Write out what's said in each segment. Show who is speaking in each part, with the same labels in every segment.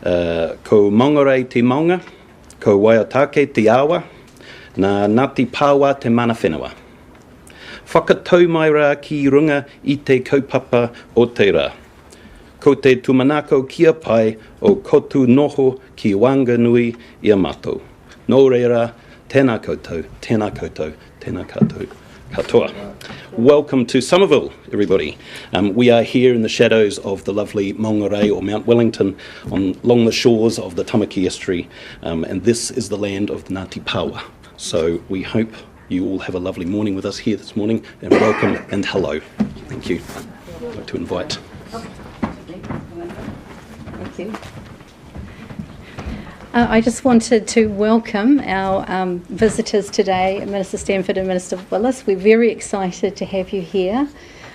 Speaker 1: Ko Mongorei te maunga, ko Waiatake te awa, nā Ngāti Pāwa te mana whenua. Whakatau mai rā ki runga I te kaupapa o te rā. Ko te tumanako kia pai o kotu noho ki Wanganui I a mātou. Nō reira, tēnā koutou, tēnā koutou, tēnā koutou, katoa. Welcome to Somerville, everybody. We are here in the shadows of the lovely Mongorei or Mount Wellington along the shores of the Tamaki Estuary, and this is the land of the Ngāti Pāwa. So we hope you all have a lovely morning with us here this morning, and welcome and hello. Thank you. I'd like to invite.
Speaker 2: Thank you. I just wanted to welcome our visitors today, Minister Stanford and Minister Willis. We're very excited to have you here.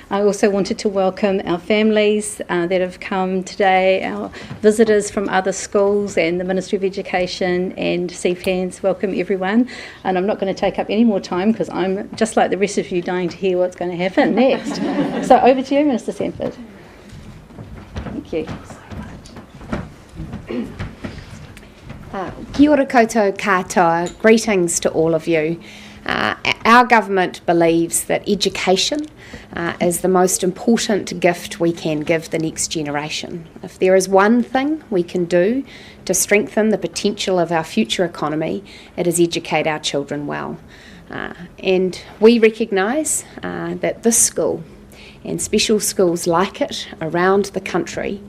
Speaker 2: I also wanted to welcome our families that have come today, our visitors from other schools and the Ministry of Education and CFANS. Welcome everyone. And I'm not going to take up any more time because I'm, just like the rest of you, dying to hear what's going to happen next. So over to you, Minister Stanford. Thank you.
Speaker 3: Kia ora koutou katoa, greetings to all of you. Our government believes that education is the most important gift we can give the next generation. If there is one thing we can do to strengthen the potential of our future economy, it is educate our children well. And we recognise that this school and special schools like it around the country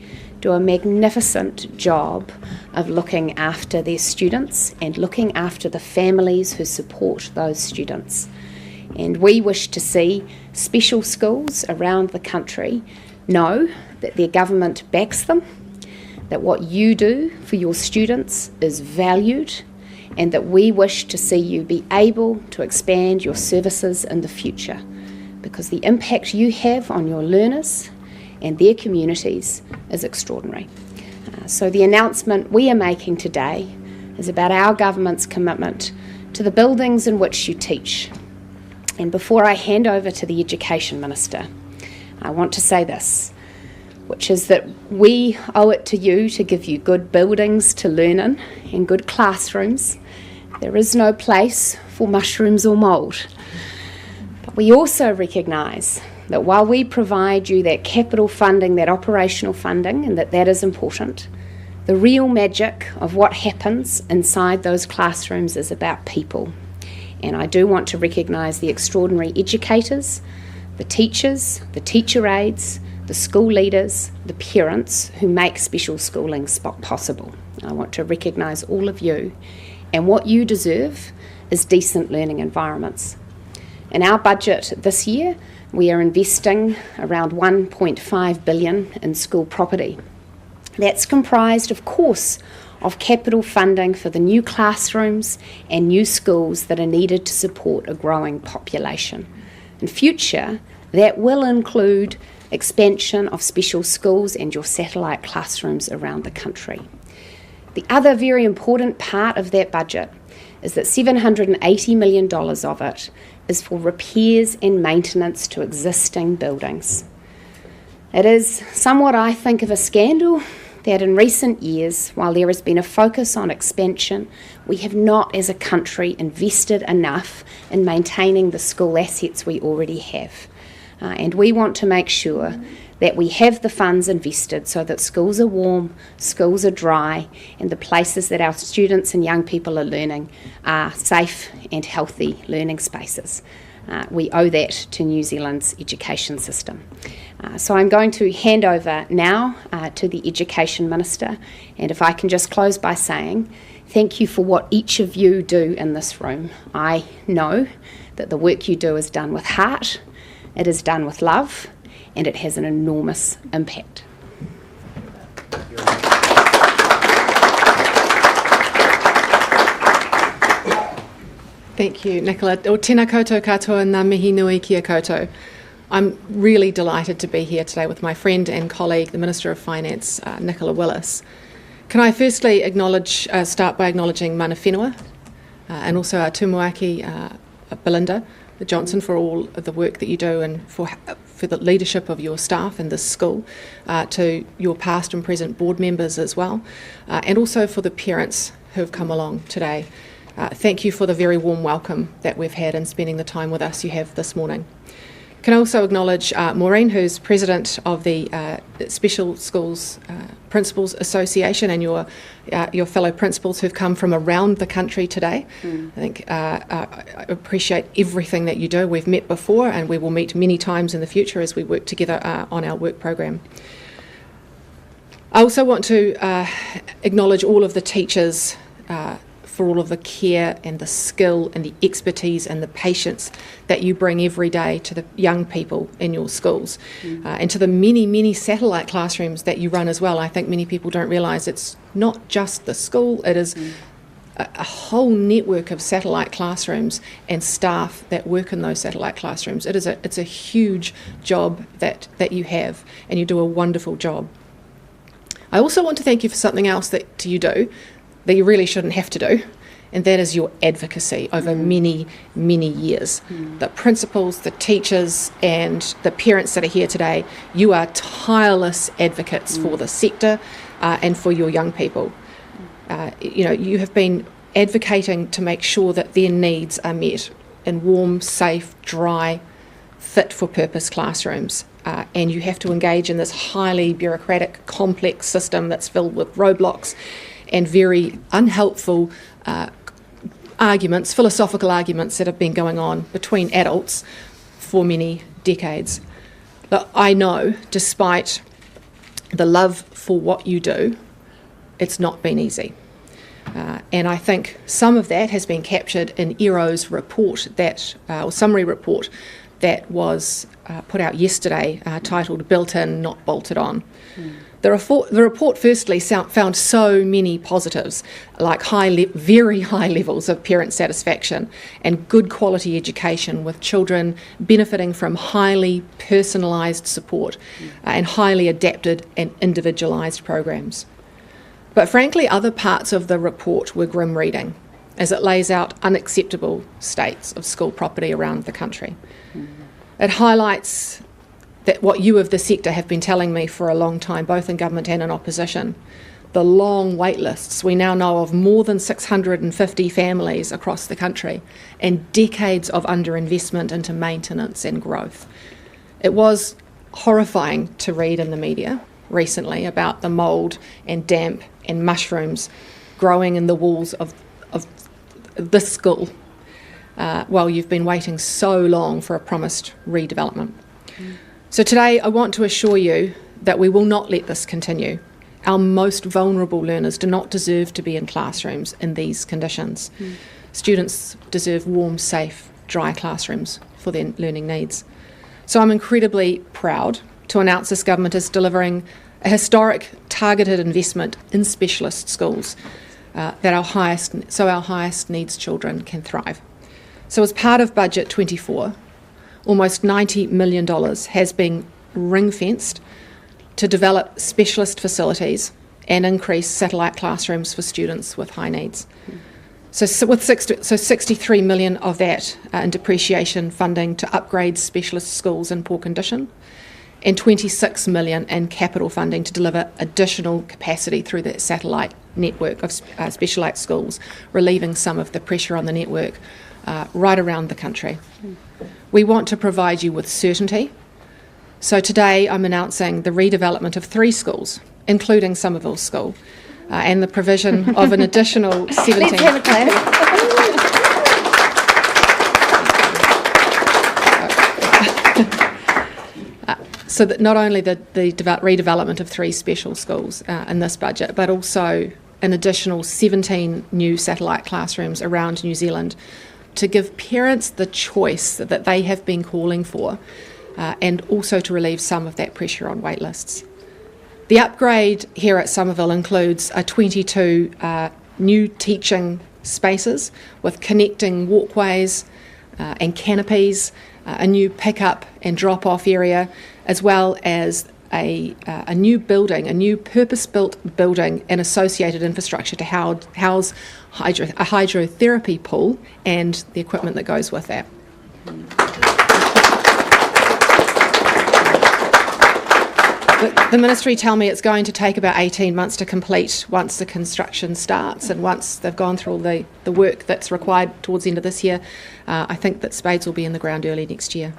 Speaker 3: do a magnificent job of looking after their students and looking after the families who support those students. And we wish to see special schools around the country know that their government backs them, that what you do for your students is valued, and that we wish to see you be able to expand your services in the future, because the impact you have on your learners and their communities is extraordinary. So the announcement we are making today is about our government's commitment to the buildings in which you teach. And before I hand over to the Education Minister, I want to say this, which is that we owe it to you to give you good buildings to learn in and good classrooms. There is no place for mushrooms or mould. But we also recognise that while we provide you that capital funding, that operational funding, and that is important, the real magic of what happens inside those classrooms is about people. And I do want to recognise the extraordinary educators, the teachers, the teacher aides, the school leaders, the parents who make special schooling possible. I want to recognise all of you, and what you deserve is decent learning environments. In our budget this year, we are investing around $1.5 billion in school property. That's comprised, of course, of capital funding for the new classrooms and new schools that are needed to support a growing population. In future, that will include expansion of special schools and your satellite classrooms around the country. The other very important part of that budget is that $780 million of it is for repairs and maintenance to existing buildings. It is somewhat, I think, of a scandal that in recent years, while there has been a focus on expansion, we have not as a country invested enough in maintaining the school assets we already have. And we want to make sure that we have the funds invested so that schools are warm, schools are dry, and the places that our students and young people are learning are safe and healthy learning spaces. We owe that to New Zealand's education system. So I'm going to hand over now to the Education Minister, and if I can just close by saying thank you for what each of you do in this room. I know that the work you do is done with heart, it is done with love, and it has an enormous impact.
Speaker 4: Thank you, Nicola. O tēnā koutou katoa ngā mihi nui kia koutou. I'm really delighted to be here today with my friend and colleague, the Minister of Finance, Nicola Willis. Can I firstly start by acknowledging mana whenua and also our tumuaki, Belinda Johnson, for all of the work that you do and for for the leadership of your staff in this school, to your past and present board members as well, and also for the parents who have come along today. Thank you for the very warm welcome that we've had and spending the time with us you have this morning. Can I also acknowledge Maureen, who's president of the Special Schools Principals Association, and your fellow principals who've come from around the country today. I think I appreciate everything that you do. We've met before, and we will meet many times in the future as we work together on our work program. I also want to acknowledge all of the teachers for all of the care and the skill and the expertise and the patience that you bring every day to the young people in your schools, and to the many, many satellite classrooms that you run as well. I think many people don't realise it's not just the school, it is a whole network of satellite classrooms and staff that work in those satellite classrooms. It's a huge job that you have, and you do a wonderful job. I also want to thank you for something else that you do that you really shouldn't have to do, and that is your advocacy over many, many years. The principals, the teachers, and the parents that are here today, you are tireless advocates for the sector and for your young people. You have been advocating to make sure that their needs are met in warm, safe, dry, fit-for-purpose classrooms. And you have to engage in this highly bureaucratic, complex system that's filled with roadblocks and very unhelpful philosophical arguments that have been going on between adults for many decades. But I know, despite the love for what you do, it's not been easy. And I think some of that has been captured in ERO's report, or summary report, that was put out yesterday, titled Built In, Not Bolted On. The report firstly found so many positives, like very high levels of parent satisfaction and good quality education, with children benefiting from highly personalised support and highly adapted and individualised programs. But frankly, other parts of the report were grim reading, as it lays out unacceptable states of school property around the country. It highlights that what you of the sector have been telling me for a long time, both in government and in opposition, the long wait lists. We now know of more than 650 families across the country, and decades of underinvestment into maintenance and growth. It was horrifying to read in the media recently about the mould and damp and mushrooms growing in the walls of this school while you've been waiting so long for a promised redevelopment. So today I want to assure you that we will not let this continue. Our most vulnerable learners do not deserve to be in classrooms in these conditions. Students deserve warm, safe, dry classrooms for their learning needs. So I'm incredibly proud to announce this government is delivering a historic targeted investment in specialist schools that our highest needs children can thrive. So as part of Budget 24, almost $90 million has been ring-fenced to develop specialist facilities and increase satellite classrooms for students with high needs. So 63 million of that in depreciation funding to upgrade specialist schools in poor condition, and 26 million in capital funding to deliver additional capacity through the satellite network of specialite schools, relieving some of the pressure on the network right around the country. We want to provide you with certainty. So today I'm announcing the redevelopment of 3 schools, including Somerville School, and the provision of an additional 17...
Speaker 3: Let's have a clap.
Speaker 4: So that not only the redevelopment of 3 special schools in this budget, but also an additional 17 new satellite classrooms around New Zealand, to give parents the choice that they have been calling for, and also to relieve some of that pressure on wait lists. The upgrade here at Somerville includes 22 new teaching spaces with connecting walkways and canopies, a new pick-up and drop-off area, as well as a new building, a new purpose-built building and associated infrastructure to house a hydrotherapy pool and the equipment that goes with that. The Ministry tell me it's going to take about 18 months to complete once the construction starts, and once they've gone through all the work that's required towards the end of this year, I think that spades will be in the ground early next year.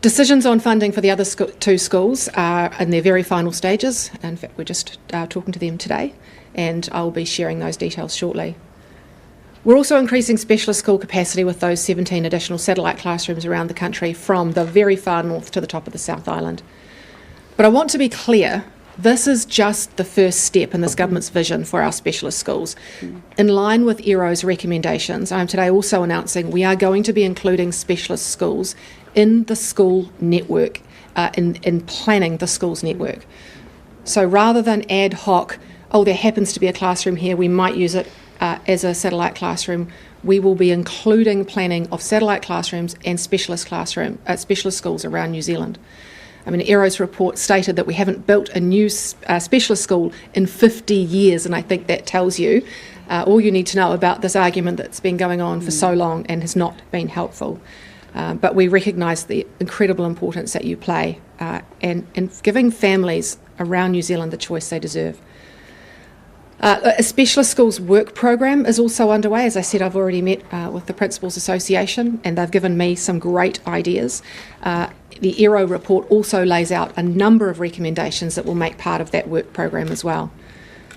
Speaker 4: Decisions on funding for the other two schools are in their very final stages. In fact, we're just talking to them today, and I'll be sharing those details shortly. We're also increasing specialist school capacity with those 17 additional satellite classrooms around the country, from the very far north to the top of the South Island. But I want to be clear, this is just the first step in this government's vision for our specialist schools. In line with ERO's recommendations, I'm today also announcing we are going to be including specialist schools in the school network, in planning the schools network. So rather than ad hoc, there happens to be a classroom here, we might use it as a satellite classroom, we will be including planning of satellite classrooms and specialist schools around New Zealand. I mean, ERO's report stated that we haven't built a new specialist school in 50 years, and I think that tells you all you need to know about this argument that's been going on for so long and has not been helpful. But we recognise the incredible importance that you play in giving families around New Zealand the choice they deserve. A specialist schools work program is also underway. As I said, I've already met with the Principals Association, and they've given me some great ideas. The ERO report also lays out a number of recommendations that will make part of that work program as well.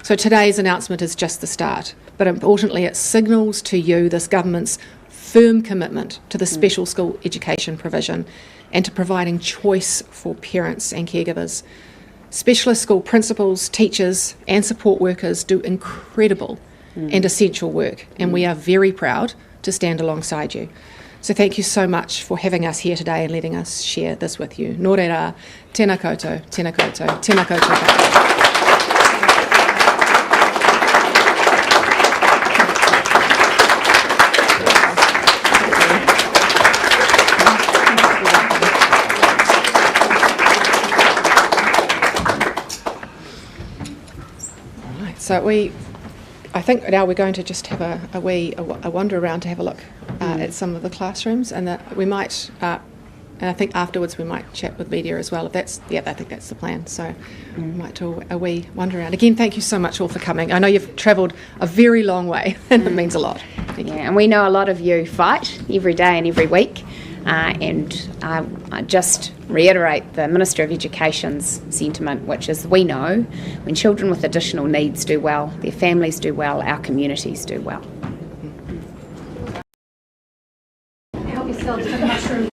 Speaker 4: So today's announcement is just the start, but importantly it signals to you this government's firm commitment to the special school education provision and to providing choice for parents and caregivers. Specialist school principals, teachers and support workers do incredible and essential work, and we are very proud to stand alongside you. So thank you so much for having us here today and letting us share this with you. Nō reira, tēnā koutou, tēnā koutou, tēnā koutou katoa. So I think now we're going to just have a wander around to have a look at some of the classrooms, and that we might, and I think afterwards we might chat with media as well. If that's, I think that's the plan. So we might do a wee wander around. Again, thank you so much all for coming. I know you've travelled a very long way, and it means a lot. Thank you.
Speaker 3: And we know a lot of you fight every day and every week. And I just reiterate the Minister of Education's sentiment, which is we know when children with additional needs do well, their families do well, our communities do well.
Speaker 2: Help yourselves to the mushroom.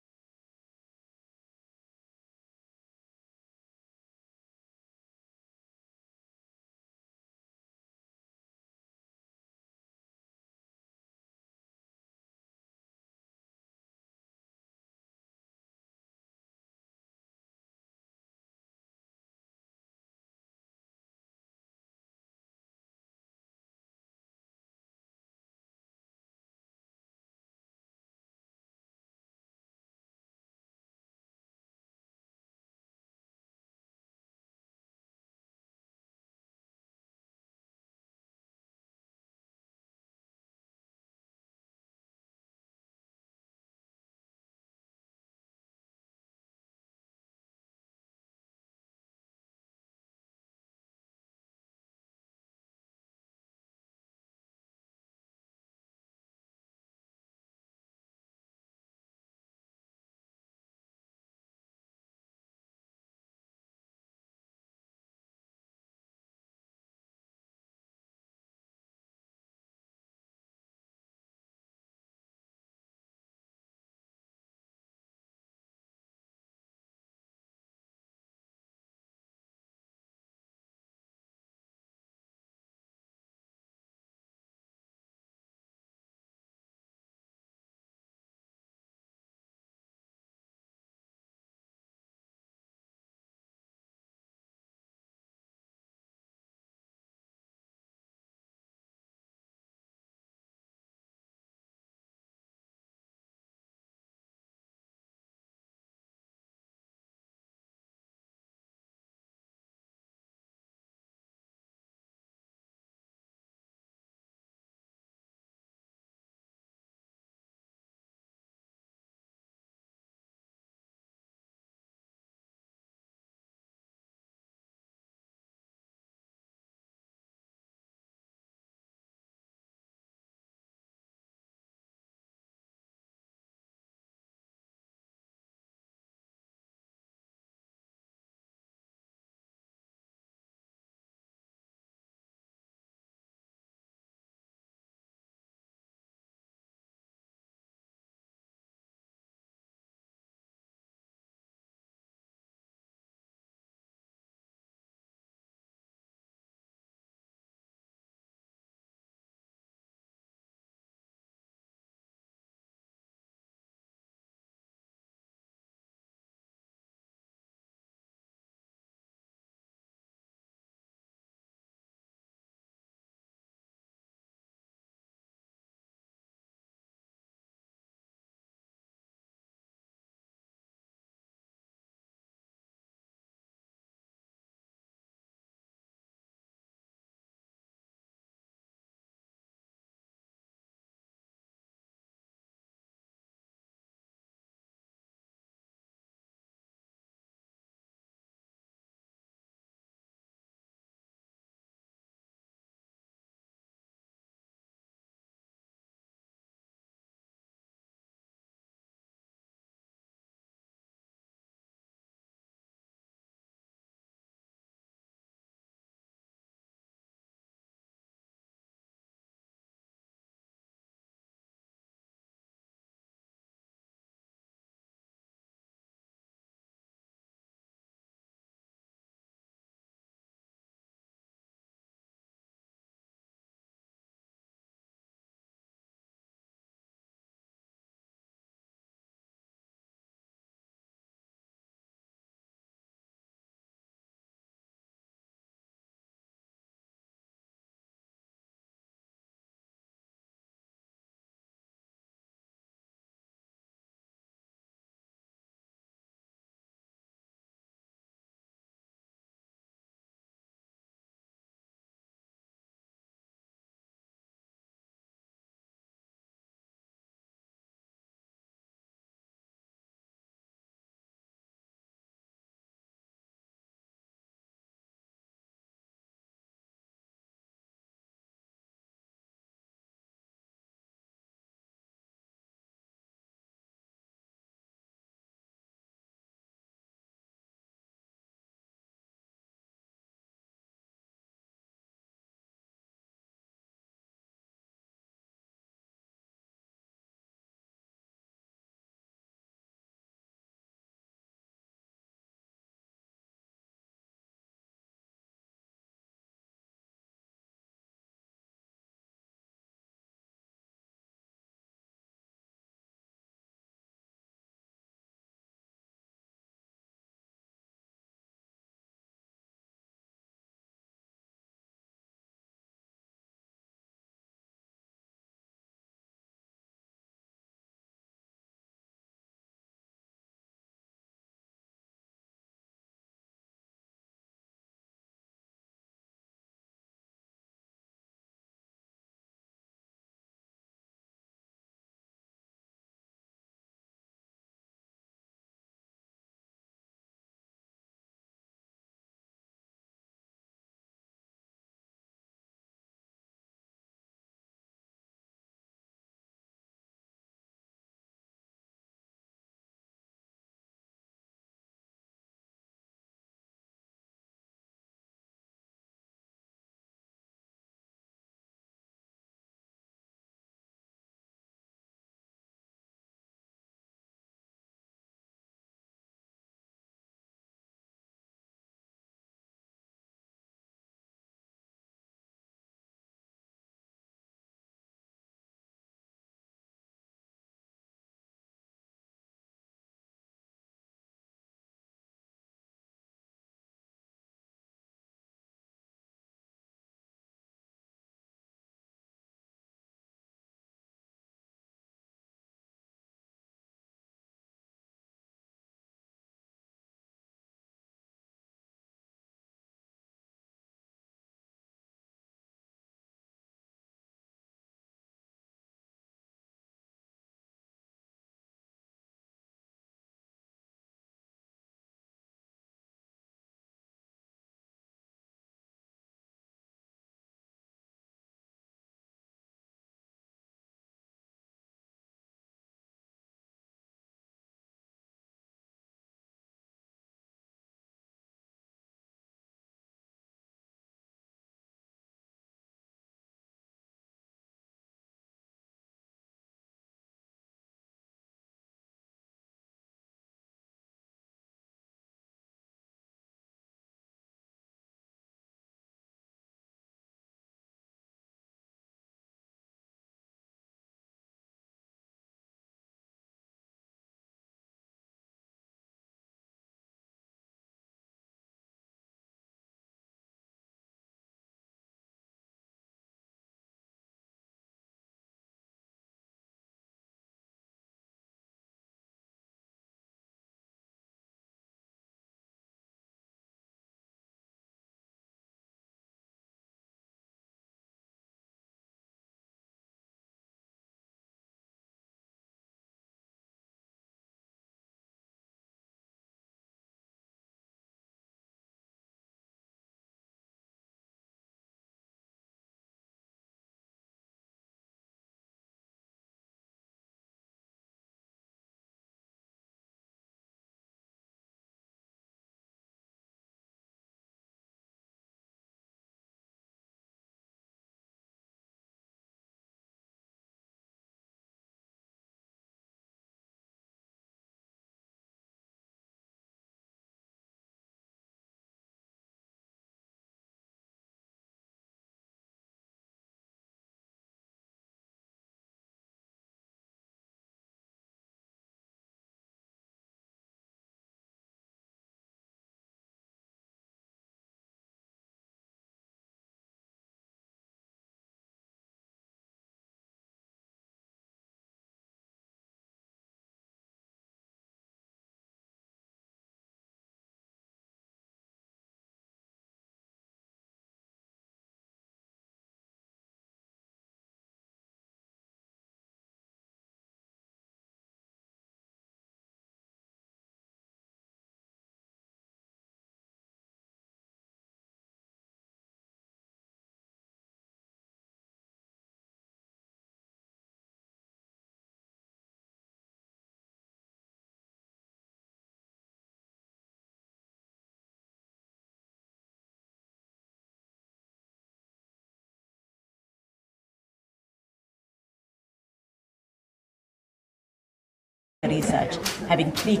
Speaker 5: research. Having 3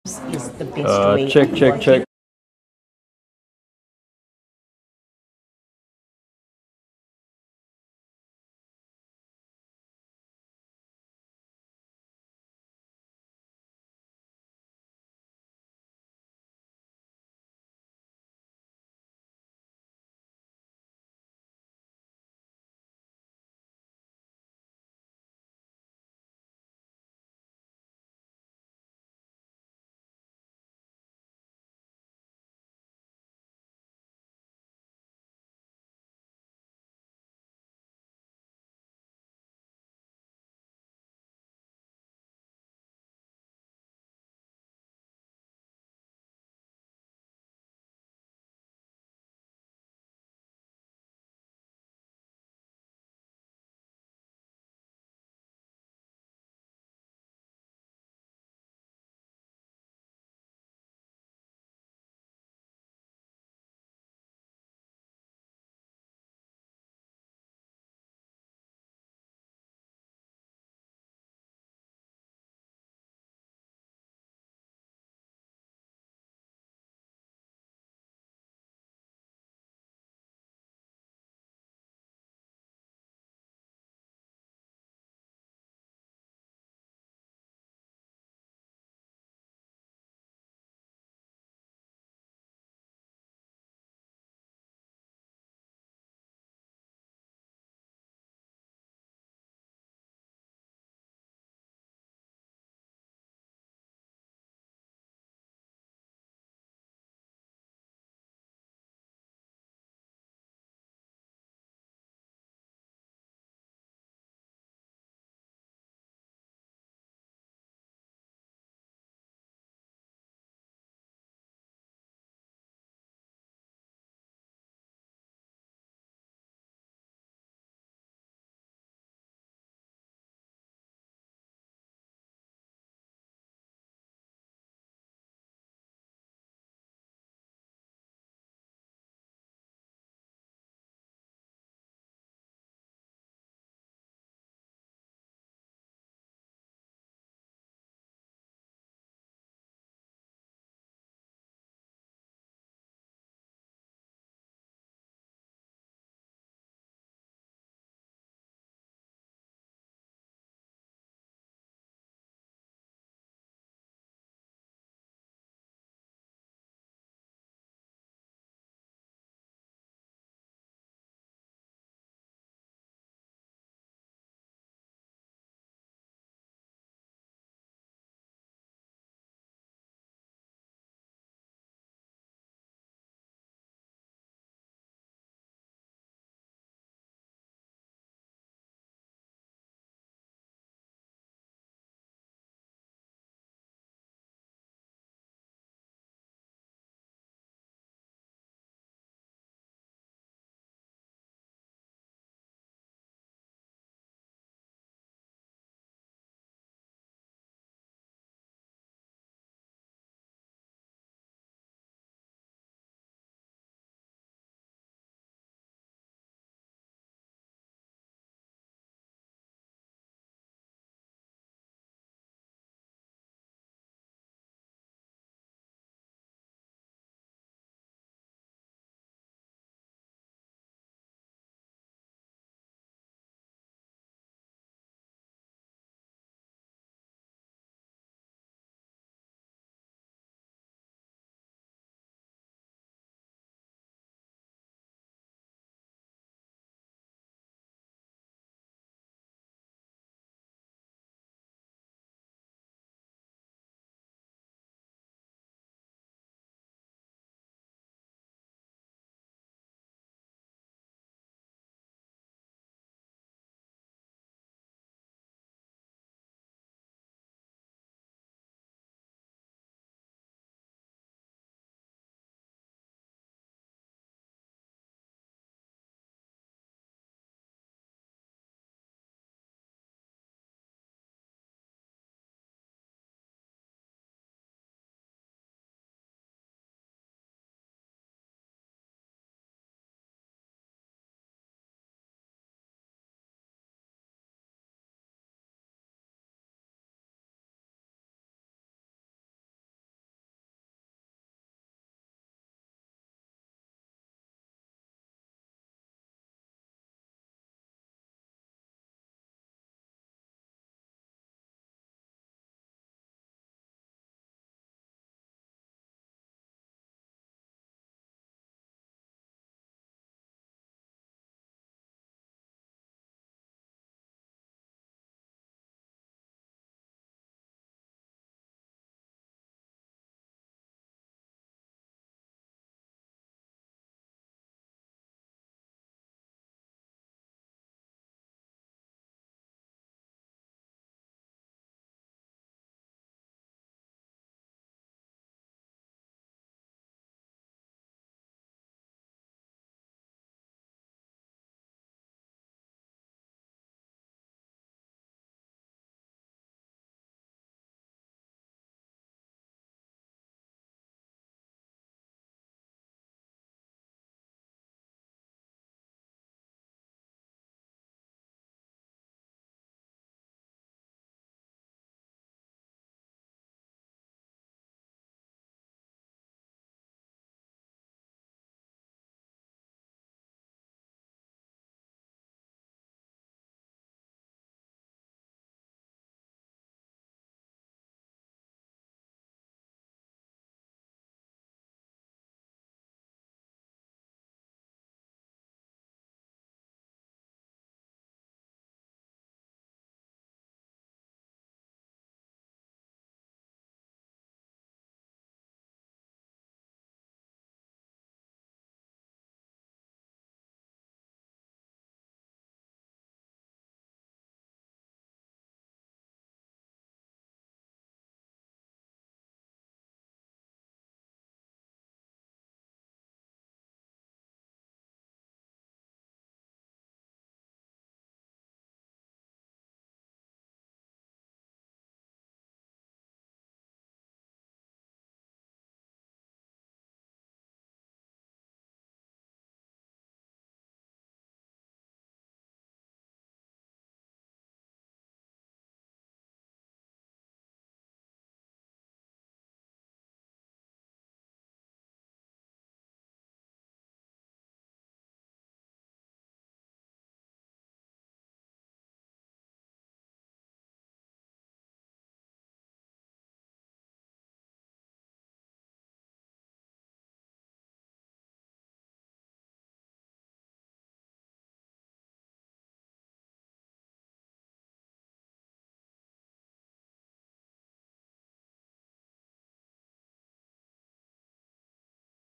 Speaker 5: classrooms is the best way.
Speaker 6: Check.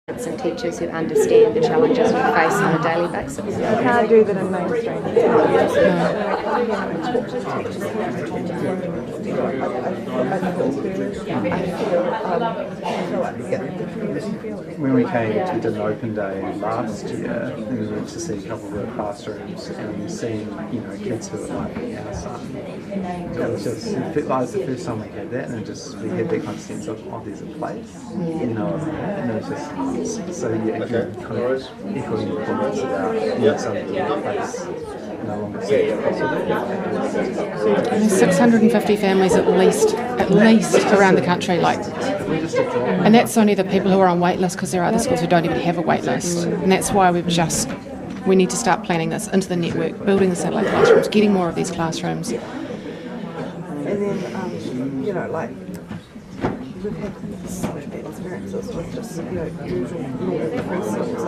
Speaker 3: and teachers who understand the challenges we face on a daily basis.
Speaker 6: I can't do that in mainstream.
Speaker 7: When we came to Didn't Open Day last year, and we went to see a couple of the classrooms and seeing, kids who were like outside. It was just, it was the first time we had that, and we had that kind of sense of, there's a place, and it was just, so yeah, again, kind of echoing the comments about something in the place. No longer seems possible.
Speaker 4: There's 650 families at least around the country, and that's only the people who are on wait list, because there are other schools who don't even have a wait list, and that's why we need to start planning this into the network, building the satellite classrooms, getting more of these classrooms.
Speaker 6: And then, we've had so many bad experiences with just, usual normal preschools.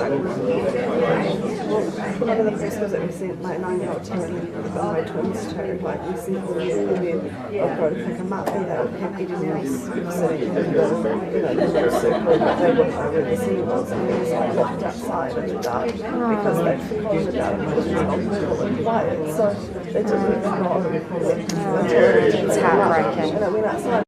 Speaker 6: One of the preschools that we sent, 9-year-old Terry and my twins to, we sent them and then I'll go to pick them up and they'll have everyone else sitting in the circle, but they wouldn't know where the city was, and they was locked outside in the dark because they'd forgotten about it and it was quiet, so they didn't even know.
Speaker 3: It's heartbreaking.
Speaker 6: And I went outside.